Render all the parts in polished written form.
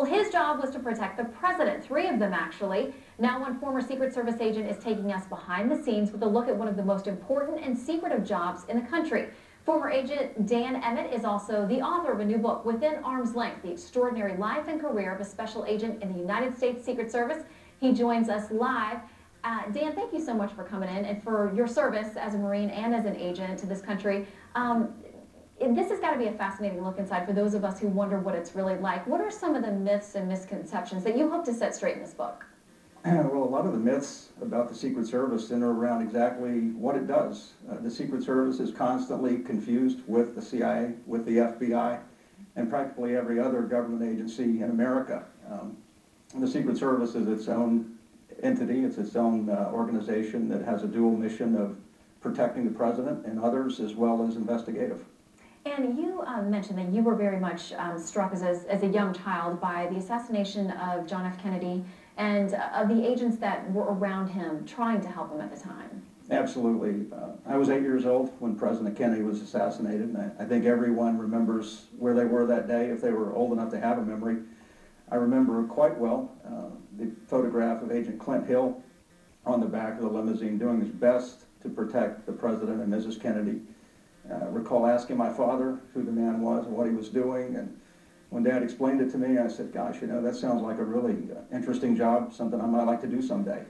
Well, his job was to protect the president, 3 of them actually. Now one former Secret Service agent is taking us behind the scenes with a look at one of the most important and secretive jobs in the country. Former agent Dan Emmett is also the author of a new book, Within Arm's Length, the extraordinary life and career of a special agent in the United States Secret Service. He joins us live. Dan, thank you so much for coming in and for your service as a Marine and as an agent to this country. This has got to be a fascinating look inside for those of us who wonder what it's really like. What are some of the myths and misconceptions that you hope to set straight in this book? Well, a lot of the myths about the Secret Service center around exactly what it does. The Secret Service is constantly confused with the CIA, with the FBI, and practically every other government agency in America. The Secret Service is its own entity, it's its own organization that has a dual mission of protecting the president and others, as well as investigative. And you mentioned that you were very much struck as a young child by the assassination of John F. Kennedy and of the agents that were around him trying to help him at the time. Absolutely. I was 8 years old when President Kennedy was assassinated, and I think everyone remembers where they were that day if they were old enough to have a memory. I remember quite well the photograph of Agent Clint Hill on the back of the limousine doing his best to protect the President and Mrs. Kennedy. I recall asking my father who the man was and what he was doing, and when Dad explained it to me, I said, gosh, you know, that sounds like a really interesting job, something I might like to do someday.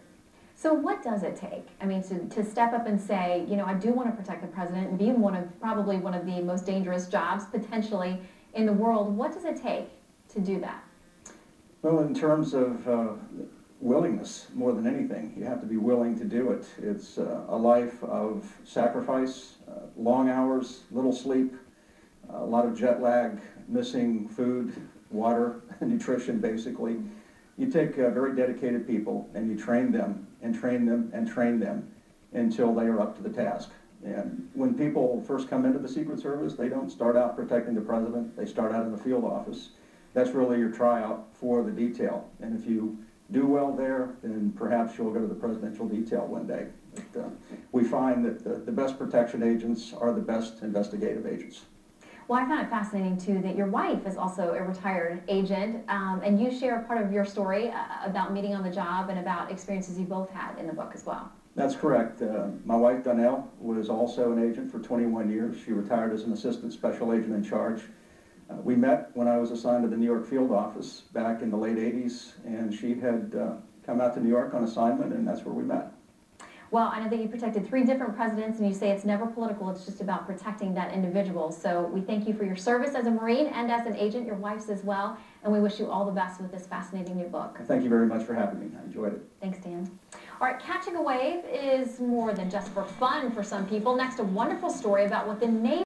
So what does it take, I mean, to step up and say, you know, I do want to protect the president and be probably one of the most dangerous jobs potentially in the world? What does it take to do that? Well, in terms of willingness, more than anything, you have to be willing to do it. It's a life of sacrifice, long hours, little sleep, a lot of jet lag, missing food, water, nutrition basically. You take very dedicated people and you train them and train them and train them until they are up to the task. And when people first come into the Secret Service, they don't start out protecting the president, they start out in the field office. That's really your tryout for the detail. And if you do well there, then perhaps you'll go to the presidential detail one day. But, we find that the best protection agents are the best investigative agents. Well, I found it fascinating, too, that your wife is also a retired agent, and you share part of your story about meeting on the job and about experiences you both had in the book as well. That's correct. My wife, Donnell, was also an agent for 21 years. She retired as an assistant special agent in charge. We met when I was assigned to the New York field office back in the late 80s, and she had come out to New York on assignment, and that's where we met. Well, I know that you protected 3 different presidents, and you say it's never political, it's just about protecting that individual. So we thank you for your service as a Marine and as an agent, your wife's as well, and we wish you all the best with this fascinating new book. Thank you very much for having me. I enjoyed it. Thanks, Dan. All right, catching a wave is more than just for fun for some people. Next, a wonderful story about what the name